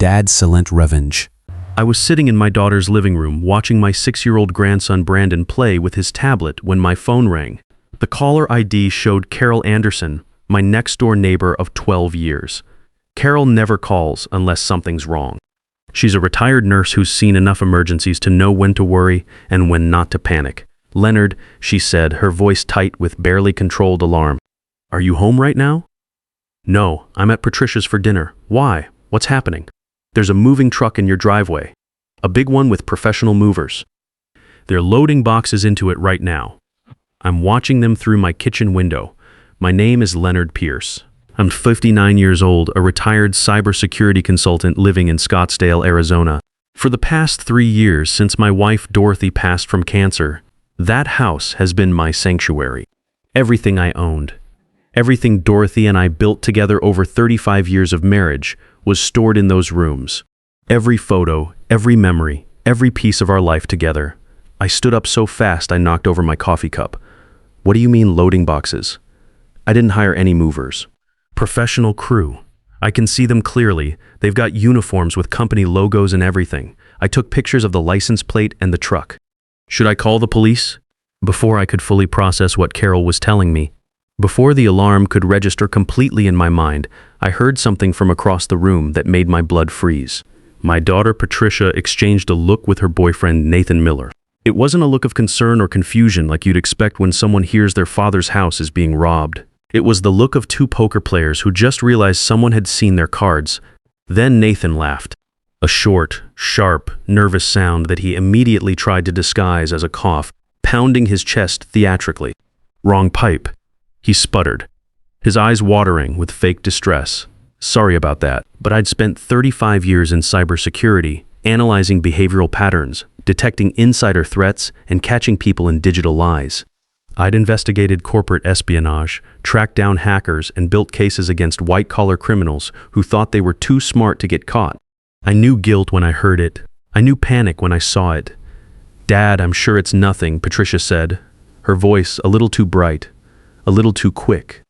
Dad's silent revenge. I was sitting in my daughter's living room watching my 6-year-old grandson Brandon play with his tablet when my phone rang. The caller ID showed Carol Anderson, my next-door neighbor of 12 years. Carol never calls unless something's wrong. She's a retired nurse who's seen enough emergencies to know when to worry and when not to panic. "Leonard," she said, her voice tight with barely controlled alarm. "Are you home right now?" "No, I'm at Patricia's for dinner." "Why? What's happening?" "There's a moving truck in your driveway. A big one with professional movers. They're loading boxes into it right now. I'm watching them through my kitchen window. My name is Leonard Pierce. I'm 59 years old, a retired cybersecurity consultant living in Scottsdale, Arizona. For the past 3 years since my wife Dorothy passed from cancer, that house has been my sanctuary. Everything I owned, everything Dorothy and I built together over 35 years of marriage was stored in those rooms. Every photo, every memory, every piece of our life together. I stood up so fast I knocked over my coffee cup. "What do you mean loading boxes?" "I didn't hire any movers. Professional crew. I can see them clearly. They've got uniforms with company logos and everything. I took pictures of the license plate and the truck." "Should I call the police?" Before I could fully process what Carol was telling me, before the alarm could register completely in my mind, I heard something from across the room that made my blood freeze. My daughter Patricia exchanged a look with her boyfriend Nathan Miller. It wasn't a look of concern or confusion like you'd expect when someone hears their father's house is being robbed. It was the look of two poker players who just realized someone had seen their cards. Then Nathan laughed. A short, sharp, nervous sound that he immediately tried to disguise as a cough, pounding his chest theatrically. "Wrong pipe," he sputtered, his eyes watering with fake distress. "Sorry about that, but I'd spent 35 years in cybersecurity, analyzing behavioral patterns, detecting insider threats, and catching people in digital lies. I'd investigated corporate espionage, tracked down hackers, and built cases against white-collar criminals who thought they were too smart to get caught. I knew guilt when I heard it. I knew panic when I saw it. "Dad, I'm sure it's nothing," Patricia said, her voice a little too bright, a little too quick.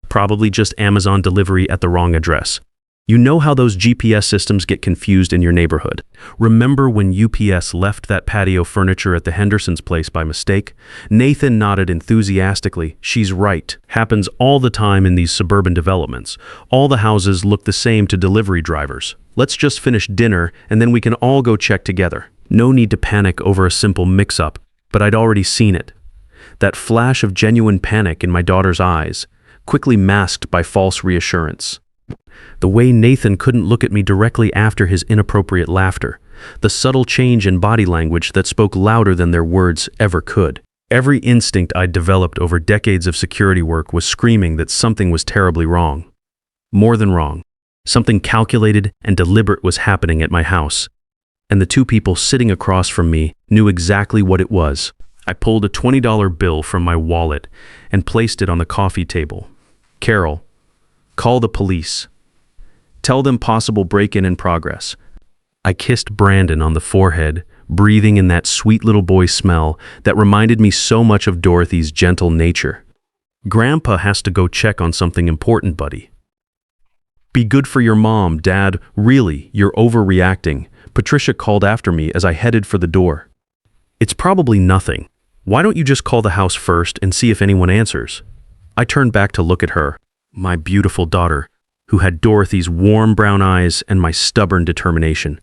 "Probably just Amazon delivery at the wrong address. You know how those GPS systems get confused in your neighborhood. Remember when UPS left that patio furniture at the Hendersons' place by mistake?" Nathan nodded enthusiastically. "She's right. Happens all the time in these suburban developments. All the houses look the same to delivery drivers. Let's just finish dinner and then we can all go check together." No need to panic over a simple mix-up, but I'd already seen it. That flash of genuine panic in my daughter's eyes, quickly masked by false reassurance. The way Nathan couldn't look at me directly after his inappropriate laughter. The subtle change in body language that spoke louder than their words ever could. Every instinct I'd developed over decades of security work was screaming that something was terribly wrong. More than wrong. Something calculated and deliberate was happening at my house. And the two people sitting across from me knew exactly what it was. I pulled a $20 bill from my wallet and placed it on the coffee table. "Carol, call the police. Tell them possible break-in in progress." I kissed Brandon on the forehead, breathing in that sweet little boy smell that reminded me so much of Dorothy's gentle nature. "Grandpa has to go check on something important, buddy." "Be good for your mom, Dad. Really, you're overreacting," Patricia called after me as I headed for the door. "It's probably nothing. Why don't you just call the house first and see if anyone answers?" I turned back to look at her, my beautiful daughter, who had Dorothy's warm brown eyes and my stubborn determination.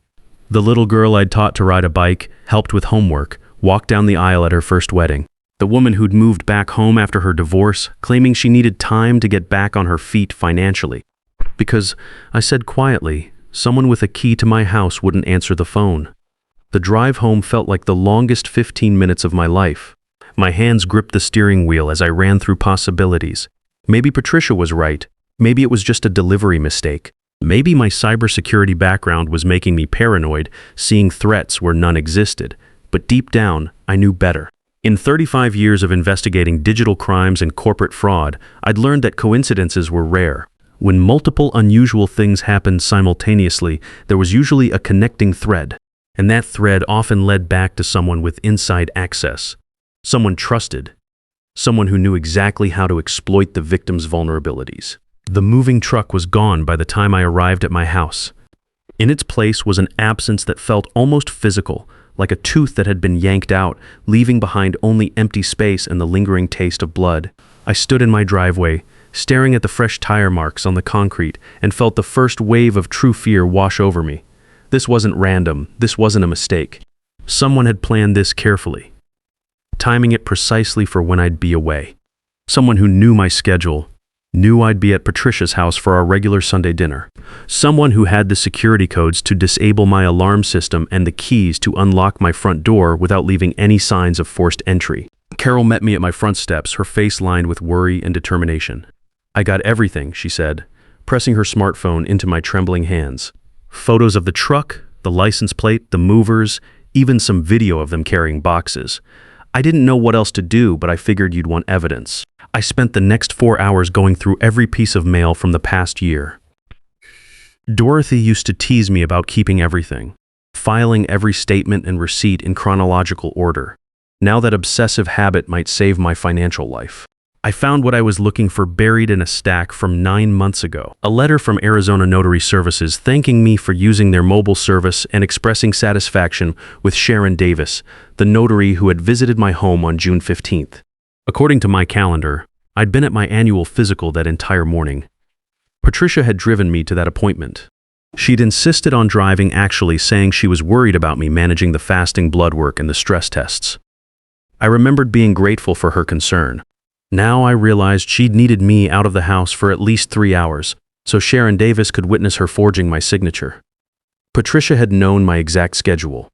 The little girl I'd taught to ride a bike, helped with homework, walked down the aisle at her first wedding. The woman who'd moved back home after her divorce, claiming she needed time to get back on her feet financially. Because, I said quietly, someone with a key to my house wouldn't answer the phone. The drive home felt like the longest 15 minutes of my life. My hands gripped the steering wheel as I ran through possibilities. Maybe Patricia was right. Maybe it was just a delivery mistake. Maybe my cybersecurity background was making me paranoid, seeing threats where none existed. But deep down, I knew better. In 35 years of investigating digital crimes and corporate fraud, I'd learned that coincidences were rare. When multiple unusual things happened simultaneously, there was usually a connecting thread. And that thread often led back to someone with inside access. Someone trusted. Someone who knew exactly how to exploit the victim's vulnerabilities. The moving truck was gone by the time I arrived at my house. In its place was an absence that felt almost physical, like a tooth that had been yanked out, leaving behind only empty space and the lingering taste of blood. I stood in my driveway, staring at the fresh tire marks on the concrete, and felt the first wave of true fear wash over me. This wasn't random. This wasn't a mistake. Someone had planned this carefully, timing it precisely for when I'd be away. Someone who knew my schedule, knew I'd be at Patricia's house for our regular Sunday dinner. Someone who had the security codes to disable my alarm system and the keys to unlock my front door without leaving any signs of forced entry. Carol met me at my front steps, her face lined with worry and determination. "I got everything," she said, pressing her smartphone into my trembling hands. Photos of the truck, the license plate, the movers, even some video of them carrying boxes. I didn't know what else to do, but I figured you'd want evidence. I spent the next 4 hours going through every piece of mail from the past year. Dorothy used to tease me about keeping everything, filing every statement and receipt in chronological order. Now that obsessive habit might save my financial life. I found what I was looking for buried in a stack from 9 months ago. A letter from Arizona Notary Services thanking me for using their mobile service and expressing satisfaction with Sharon Davis, the notary who had visited my home on June 15th. According to my calendar, I'd been at my annual physical that entire morning. Patricia had driven me to that appointment. She'd insisted on driving, actually saying she was worried about me managing the fasting blood work and the stress tests. I remembered being grateful for her concern. Now I realized she'd needed me out of the house for at least 3 hours, so Sharon Davis could witness her forging my signature. Patricia had known my exact schedule.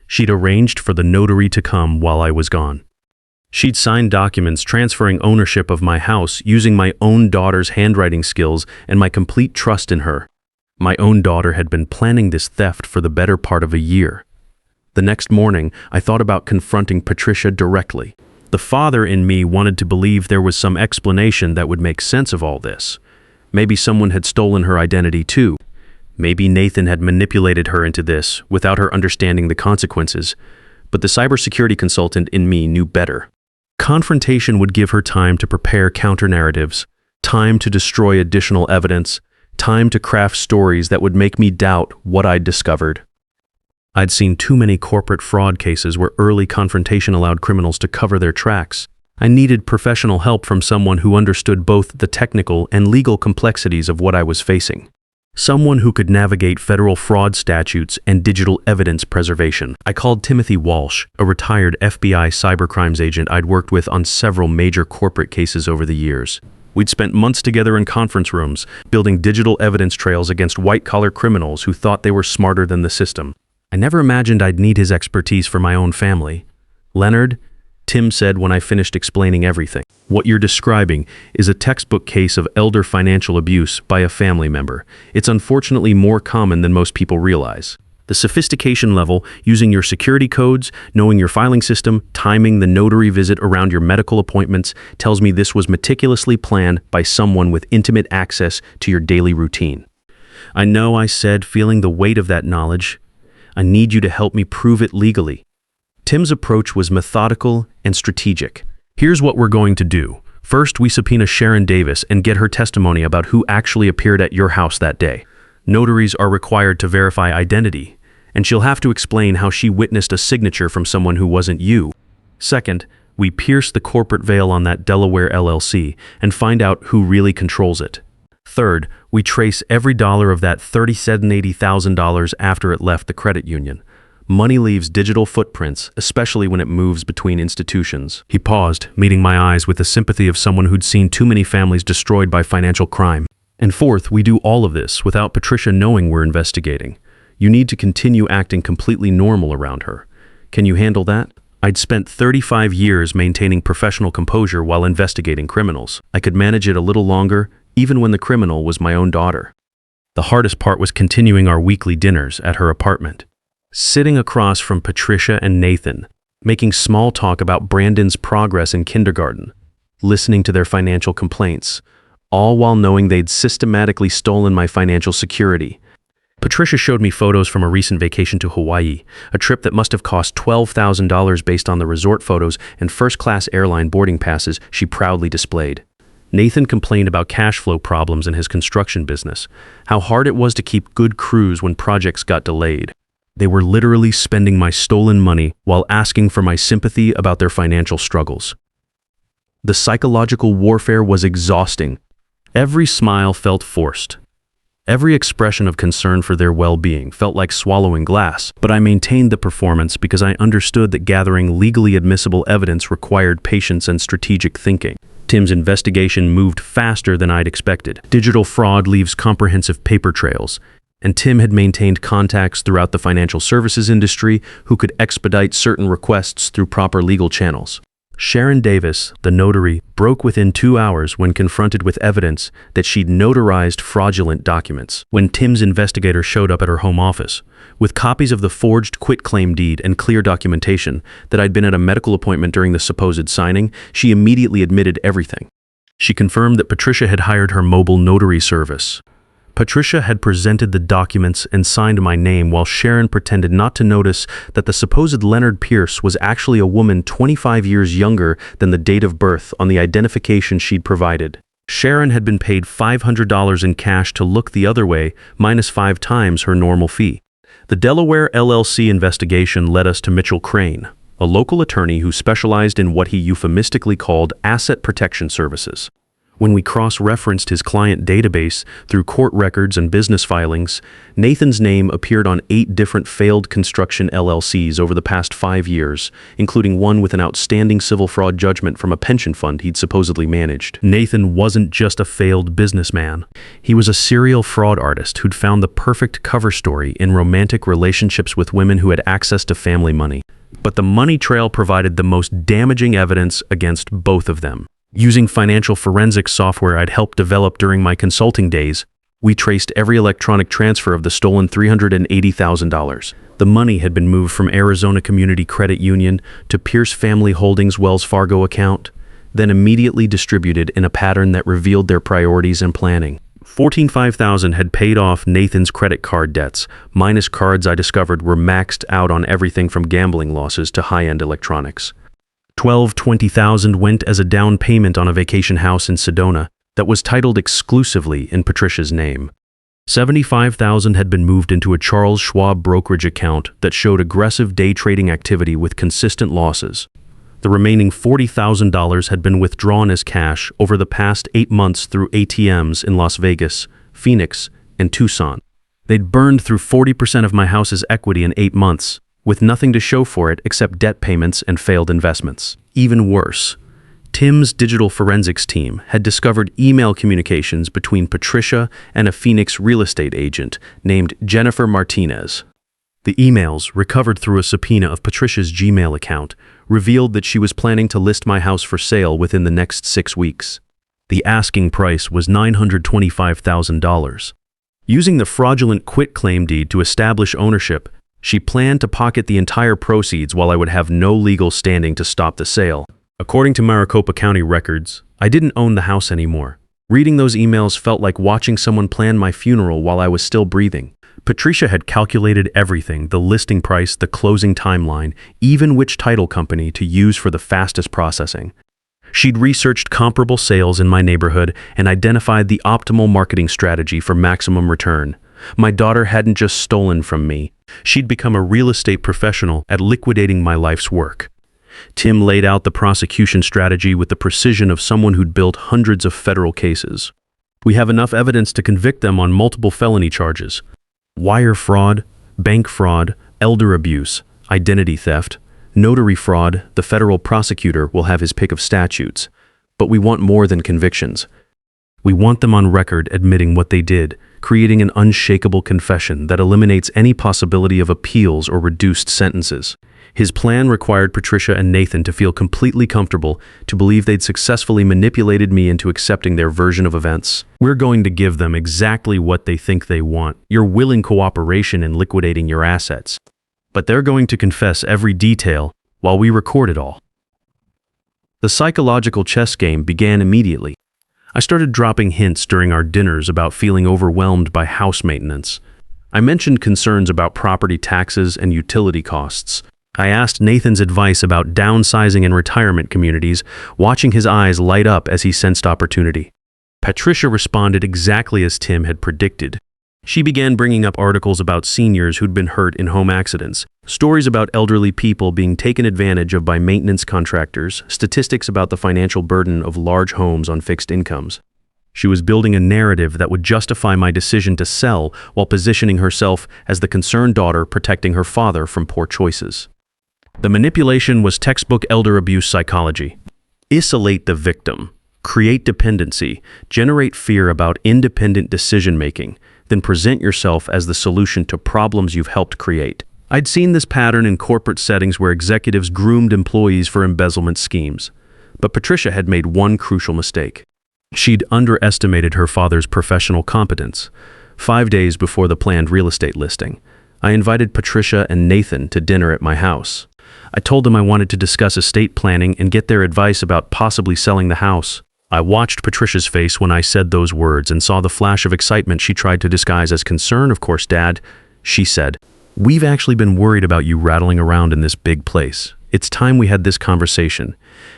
She'd arranged for the notary to come while I was gone. She'd signed documents transferring ownership of my house using my own daughter's handwriting skills and my complete trust in her. My own daughter had been planning this theft for the better part of a year. The next morning, I thought about confronting Patricia directly. The father in me wanted to believe there was some explanation that would make sense of all this. Maybe someone had stolen her identity too. Maybe Nathan had manipulated her into this without her understanding the consequences. But the cybersecurity consultant in me knew better. Confrontation would give her time to prepare counter-narratives, time to destroy additional evidence, time to craft stories that would make me doubt what I'd discovered. I'd seen too many corporate fraud cases where early confrontation allowed criminals to cover their tracks. I needed professional help from someone who understood both the technical and legal complexities of what I was facing. Someone who could navigate federal fraud statutes and digital evidence preservation. I called Timothy Walsh, a retired FBI cybercrimes agent I'd worked with on several major corporate cases over the years. We'd spent months together in conference rooms, building digital evidence trails against white-collar criminals who thought they were smarter than the system. I never imagined I'd need his expertise for my own family. "Leonard," Tim said when I finished explaining everything, "what you're describing is a textbook case of elder financial abuse by a family member. It's unfortunately more common than most people realize. The sophistication level, using your security codes, knowing your filing system, timing the notary visit around your medical appointments, tells me this was meticulously planned by someone with intimate access to your daily routine." "I know," I said, feeling the weight of that knowledge. "I need you to help me prove it legally." Tim's approach was methodical and strategic. "Here's what we're going to do. First, we subpoena Sharon Davis and get her testimony about who actually appeared at your house that day. Notaries are required to verify identity, and she'll have to explain how she witnessed a signature from someone who wasn't you. Second, we pierce the corporate veil on that Delaware LLC and find out who really controls it. Third, we trace every dollar of that $80,000 after it left the credit union. Money leaves digital footprints, especially when it moves between institutions." He paused, meeting my eyes with the sympathy of someone who'd seen too many families destroyed by financial crime. "And fourth, we do all of this without Patricia knowing we're investigating. You need to continue acting completely normal around her. Can you handle that?" I'd spent 35 years maintaining professional composure while investigating criminals. I could manage it a little longer, even when the criminal was my own daughter. The hardest part was continuing our weekly dinners at her apartment. Sitting across from Patricia and Nathan, making small talk about Brandon's progress in kindergarten, listening to their financial complaints, all while knowing they'd systematically stolen my financial security. Patricia showed me photos from a recent vacation to Hawaii, a trip that must have cost $12,000 based on the resort photos and first-class airline boarding passes she proudly displayed. Nathan complained about cash flow problems in his construction business, how hard it was to keep good crews when projects got delayed. They were literally spending my stolen money while asking for my sympathy about their financial struggles. The psychological warfare was exhausting. Every smile felt forced. Every expression of concern for their well-being felt like swallowing glass, but I maintained the performance because I understood that gathering legally admissible evidence required patience and strategic thinking. Tim's investigation moved faster than I'd expected. Digital fraud leaves comprehensive paper trails, and Tim had maintained contacts throughout the financial services industry who could expedite certain requests through proper legal channels. Sharon Davis, the notary, broke within 2 hours when confronted with evidence that she'd notarized fraudulent documents. When Tim's investigator showed up at her home office, with copies of the forged quitclaim deed and clear documentation that I'd been at a medical appointment during the supposed signing, she immediately admitted everything. She confirmed that Patricia had hired her mobile notary service. Patricia had presented the documents and signed my name while Sharon pretended not to notice that the supposed Leonard Pierce was actually a woman 25 years younger than the date of birth on the identification she'd provided. Sharon had been paid $500 in cash to look the other way, minus 5 times her normal fee. The Delaware LLC investigation led us to Mitchell Crane, a local attorney who specialized in what he euphemistically called asset protection services. When we cross-referenced his client database through court records and business filings, Nathan's name appeared on 8 different failed construction LLCs over the past 5 years, including one with an outstanding civil fraud judgment from a pension fund he'd supposedly managed. Nathan wasn't just a failed businessman. He was a serial fraud artist who'd found the perfect cover story in romantic relationships with women who had access to family money. But the money trail provided the most damaging evidence against both of them. Using financial forensics software I'd helped develop during my consulting days, we traced every electronic transfer of the stolen $380,000. The money had been moved from Arizona Community Credit Union to Pierce Family Holdings' Wells Fargo account, then immediately distributed in a pattern that revealed their priorities and planning. $14,500 had paid off Nathan's credit card debts, minus cards I discovered were maxed out on everything from gambling losses to high-end electronics. $20,000 went as a down payment on a vacation house in Sedona that was titled exclusively in Patricia's name. $75,000 had been moved into a Charles Schwab brokerage account that showed aggressive day trading activity with consistent losses. The remaining $40,000 had been withdrawn as cash over the past 8 months through ATMs in Las Vegas, Phoenix, and Tucson. They'd burned through 40% of my house's equity in 8 months, with nothing to show for it except debt payments and failed investments. Even worse, Tim's digital forensics team had discovered email communications between Patricia and a Phoenix real estate agent named Jennifer Martinez. The emails, recovered through a subpoena of Patricia's Gmail account, revealed that she was planning to list my house for sale within the next 6 weeks. The asking price was $925,000. Using the fraudulent quitclaim deed to establish ownership, she planned to pocket the entire proceeds while I would have no legal standing to stop the sale. According to Maricopa County records, I didn't own the house anymore. Reading those emails felt like watching someone plan my funeral while I was still breathing. Patricia had calculated everything: the listing price, the closing timeline, even which title company to use for the fastest processing. She'd researched comparable sales in my neighborhood and identified the optimal marketing strategy for maximum return. My daughter hadn't just stolen from me. She'd become a real estate professional at liquidating my life's work. Tim laid out the prosecution strategy with the precision of someone who'd built hundreds of federal cases. We have enough evidence to convict them on multiple felony charges: wire fraud, bank fraud, elder abuse, identity theft, notary fraud. The federal prosecutor will have his pick of statutes. But we want more than convictions. We want them on record admitting what they did, creating an unshakable confession that eliminates any possibility of appeals or reduced sentences. His plan required Patricia and Nathan to feel completely comfortable, to believe they'd successfully manipulated me into accepting their version of events. We're going to give them exactly what they think they want: your willing cooperation in liquidating your assets. But they're going to confess every detail while we record it all. The psychological chess game began immediately. I started dropping hints during our dinners about feeling overwhelmed by house maintenance. I mentioned concerns about property taxes and utility costs. I asked Nathan's advice about downsizing and retirement communities, watching his eyes light up as he sensed opportunity. Patricia responded exactly as Tim had predicted. She began bringing up articles about seniors who'd been hurt in home accidents, stories about elderly people being taken advantage of by maintenance contractors, statistics about the financial burden of large homes on fixed incomes. She was building a narrative that would justify my decision to sell while positioning herself as the concerned daughter protecting her father from poor choices. The manipulation was textbook elder abuse psychology. Isolate the victim, create dependency, generate fear about independent decision-making, then present yourself as the solution to problems you've helped create. I'd seen this pattern in corporate settings where executives groomed employees for embezzlement schemes. But Patricia had made one crucial mistake. She'd underestimated her father's professional competence. 5 days before the planned real estate listing, I invited Patricia and Nathan to dinner at my house. I told them I wanted to discuss estate planning and get their advice about possibly selling the house. I watched Patricia's face when I said those words and saw the flash of excitement she tried to disguise as concern. "Of course, Dad," she said. "We've actually been worried about you rattling around in this big place. It's time we had this conversation."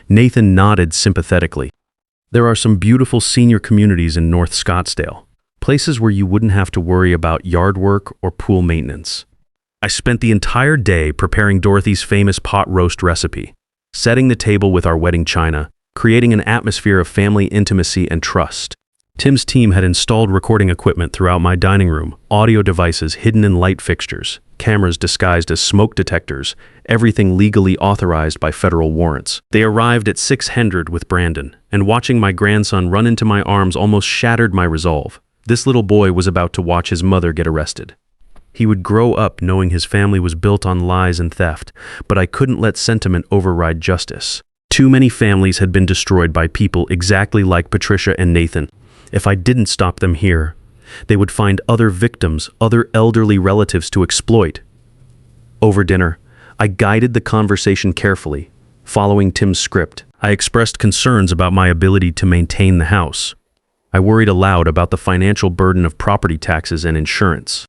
Nathan nodded sympathetically. "There are some beautiful senior communities in North Scottsdale, places where you wouldn't have to worry about yard work or pool maintenance." I spent the entire day preparing Dorothy's famous pot roast recipe, setting the table with our wedding china, creating an atmosphere of family intimacy and trust. Tim's team had installed recording equipment throughout my dining room, audio devices hidden in light fixtures, cameras disguised as smoke detectors, everything legally authorized by federal warrants. They arrived at 600 with Brandon, and watching my grandson run into my arms almost shattered my resolve. This little boy was about to watch his mother get arrested. He would grow up knowing his family was built on lies and theft, but I couldn't let sentiment override justice. Too many families had been destroyed by people exactly like Patricia and Nathan. If I didn't stop them here, they would find other victims, other elderly relatives to exploit. Over dinner, I guided the conversation carefully. Following Tim's script, I expressed concerns about my ability to maintain the house. I worried aloud about the financial burden of property taxes and insurance.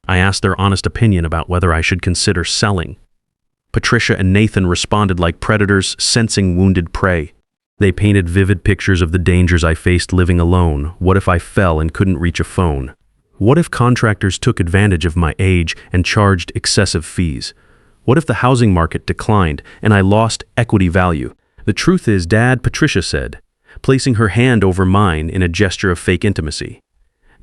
I asked their honest opinion about whether I should consider selling. Patricia and Nathan responded like predators sensing wounded prey. They painted vivid pictures of the dangers I faced living alone. What if I fell and couldn't reach a phone? What if contractors took advantage of my age and charged excessive fees? What if the housing market declined and I lost equity value? "The truth is, Dad," Patricia said, placing her hand over mine in a gesture of fake intimacy,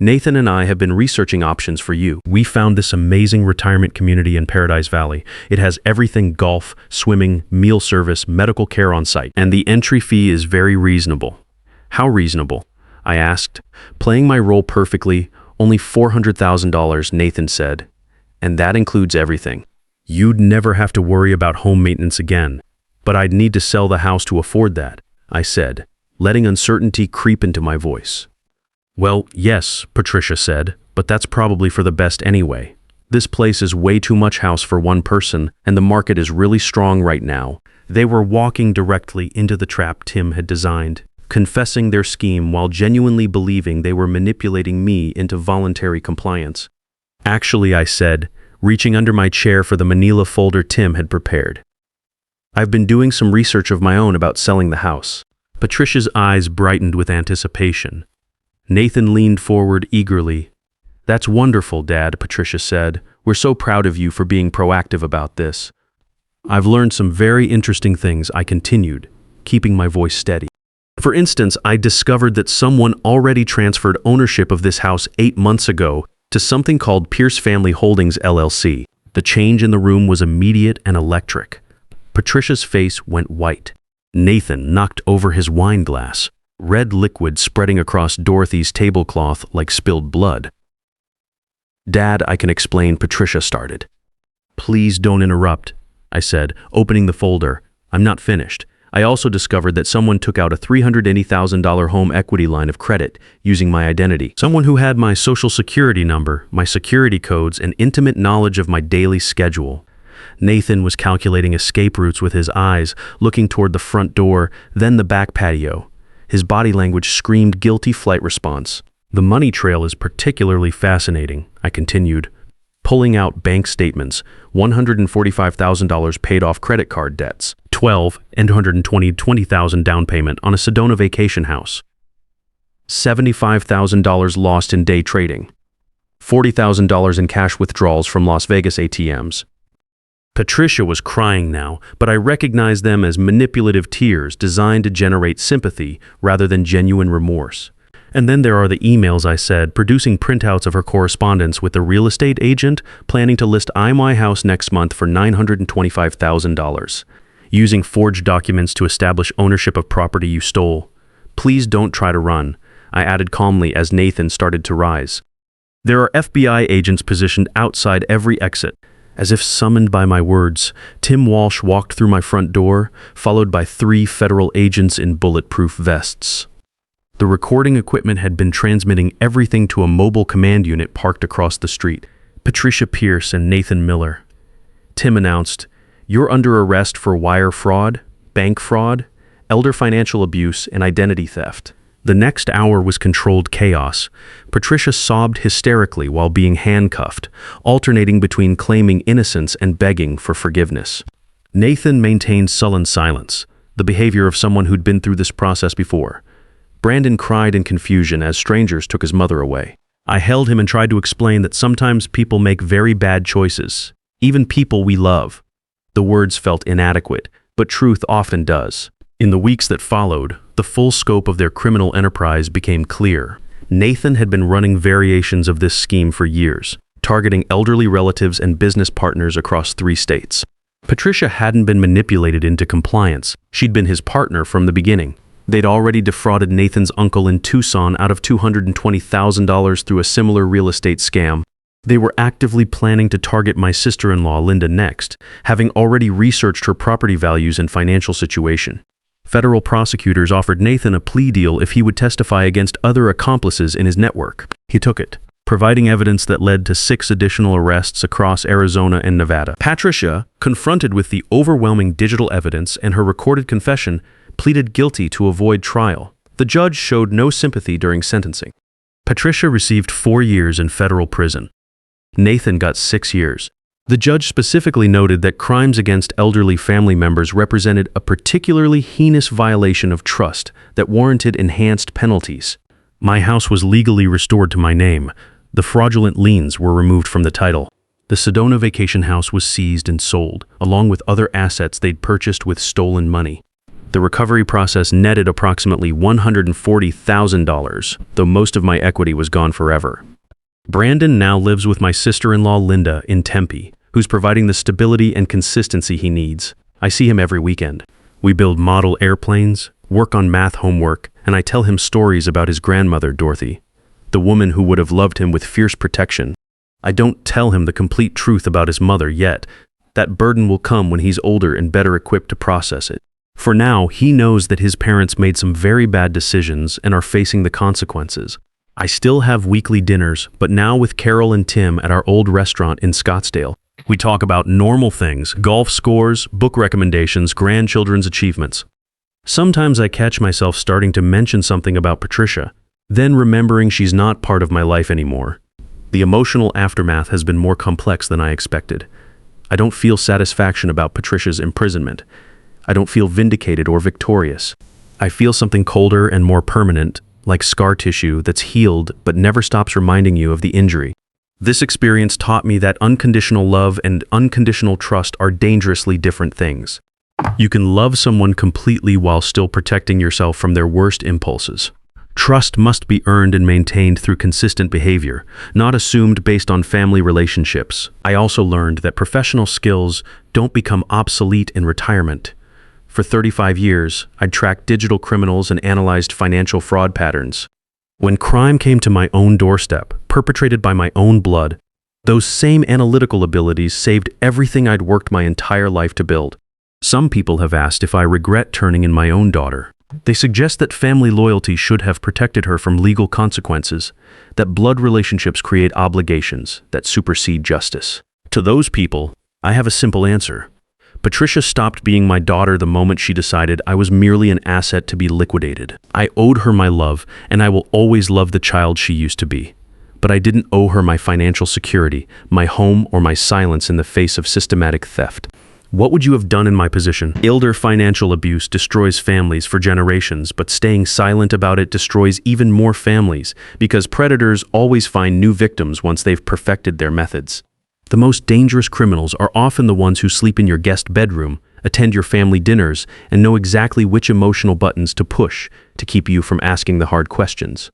"Nathan and I have been researching options for you. We found this amazing retirement community in Paradise Valley. It has everything: golf, swimming, meal service, medical care on site, and the entry fee is very reasonable." "How reasonable?" I asked, playing my role perfectly. "Only $400,000, Nathan said. "And that includes everything. You'd never have to worry about home maintenance again." "But I'd need to sell the house to afford that," I said, letting uncertainty creep into my voice. "Well, yes," Patricia said, "but that's probably for the best anyway. This place is way too much house for one person, and the market is really strong right now." They were walking directly into the trap Tim had designed, confessing their scheme while genuinely believing they were manipulating me into voluntary compliance. "Actually," I said, reaching under my chair for the manila folder Tim had prepared, "I've been doing some research of my own about selling the house." Patricia's eyes brightened with anticipation. Nathan leaned forward eagerly. "That's wonderful, Dad," Patricia said. "We're so proud of you for being proactive about this." "I've learned some very interesting things," I continued, keeping my voice steady. "For instance, I discovered that someone already transferred ownership of this house 8 months ago to something called Pierce Family Holdings, LLC. The change in the room was immediate and electric." Patricia's face went white. Nathan knocked over his wine glass, red liquid spreading across Dorothy's tablecloth like spilled blood. "Dad, I can explain," Patricia started. "Please don't interrupt," I said, opening the folder. "I'm not finished. I also discovered that someone took out a $380,000 home equity line of credit using my identity. Someone who had my social security number, my security codes, and intimate knowledge of my daily schedule." Nathan was calculating escape routes with his eyes, looking toward the front door, then the back patio. His body language screamed guilty flight response. "The money trail is particularly fascinating," I continued. pulling out bank statements, $145,000 paid off credit card debts, and $20,000 down payment on a Sedona vacation house, $75,000 lost in day trading, $40,000 in cash withdrawals from Las Vegas ATMs. Patricia was crying now, but I recognized them as manipulative tears designed to generate sympathy rather than genuine remorse. And then there are the emails I said, producing printouts of her correspondence with a real estate agent planning to list my house next month for $925,000. Using forged documents to establish ownership of property you stole. Please don't try to run, I added calmly as Nathan started to rise. There are FBI agents positioned outside every exit. As if summoned by my words, Tim Walsh walked through my front door, followed by 3 federal agents in bulletproof vests. The recording equipment had been transmitting everything to a mobile command unit parked across the street. Patricia Pierce and Nathan Miller. Tim announced, "You're under arrest for wire fraud, bank fraud, elder financial abuse, and identity theft." The next hour was controlled chaos. Patricia sobbed hysterically while being handcuffed, alternating between claiming innocence and begging for forgiveness. Nathan maintained sullen silence, the behavior of someone who'd been through this process before. Brandon cried in confusion as strangers took his mother away. I held him and tried to explain that sometimes people make very bad choices, even people we love. The words felt inadequate, but truth often does. In the weeks that followed, the full scope of their criminal enterprise became clear. Nathan had been running variations of this scheme for years, targeting elderly relatives and business partners across 3 states. Patricia hadn't been manipulated into compliance. She'd been his partner from the beginning. They'd already defrauded Nathan's uncle in Tucson out of $220,000 through a similar real estate scam. They were actively planning to target my sister-in-law, Linda, next, having already researched her property values and financial situation. Federal prosecutors offered Nathan a plea deal if he would testify against other accomplices in his network. He took it, providing evidence that led to 6 additional arrests across Arizona and Nevada. Patricia, confronted with the overwhelming digital evidence and her recorded confession, pleaded guilty to avoid trial. The judge showed no sympathy during sentencing. Patricia received 4 years in federal prison. Nathan got 6 years. The judge specifically noted that crimes against elderly family members represented a particularly heinous violation of trust that warranted enhanced penalties. My house was legally restored to my name. The fraudulent liens were removed from the title. The Sedona vacation house was seized and sold, along with other assets they'd purchased with stolen money. The recovery process netted approximately $140,000, though most of my equity was gone forever. Brandon now lives with my sister-in-law Linda in Tempe, who's providing the stability and consistency he needs. I see him every weekend. We build model airplanes, work on math homework, and I tell him stories about his grandmother, Dorothy, the woman who would have loved him with fierce protection. I don't tell him the complete truth about his mother yet. That burden will come when he's older and better equipped to process it. For now, he knows that his parents made some very bad decisions and are facing the consequences. I still have weekly dinners, but now with Carol and Tim at our old restaurant in Scottsdale. We talk about normal things, golf scores, book recommendations, grandchildren's achievements. Sometimes I catch myself starting to mention something about Patricia, then remembering she's not part of my life anymore. The emotional aftermath has been more complex than I expected. I don't feel satisfaction about Patricia's imprisonment. I don't feel vindicated or victorious. I feel something colder and more permanent, like scar tissue that's healed but never stops reminding you of the injury. This experience taught me that unconditional love and unconditional trust are dangerously different things. You can love someone completely while still protecting yourself from their worst impulses. Trust must be earned and maintained through consistent behavior, not assumed based on family relationships. I also learned that professional skills don't become obsolete in retirement. For 35 years, I'd tracked digital criminals and analyzed financial fraud patterns. When crime came to my own doorstep, perpetrated by my own blood, those same analytical abilities saved everything I'd worked my entire life to build. Some people have asked if I regret turning in my own daughter. They suggest that family loyalty should have protected her from legal consequences, that blood relationships create obligations that supersede justice. To those people, I have a simple answer. Patricia stopped being my daughter the moment she decided I was merely an asset to be liquidated. I owed her my love, and I will always love the child she used to be. but I didn't owe her my financial security, my home, or my silence in the face of systematic theft. What would you have done in my position? Elder financial abuse destroys families for generations, but staying silent about it destroys even more families, because predators always find new victims once they've perfected their methods. The most dangerous criminals are often the ones who sleep in your guest bedroom, attend your family dinners, and know exactly which emotional buttons to push to keep you from asking the hard questions.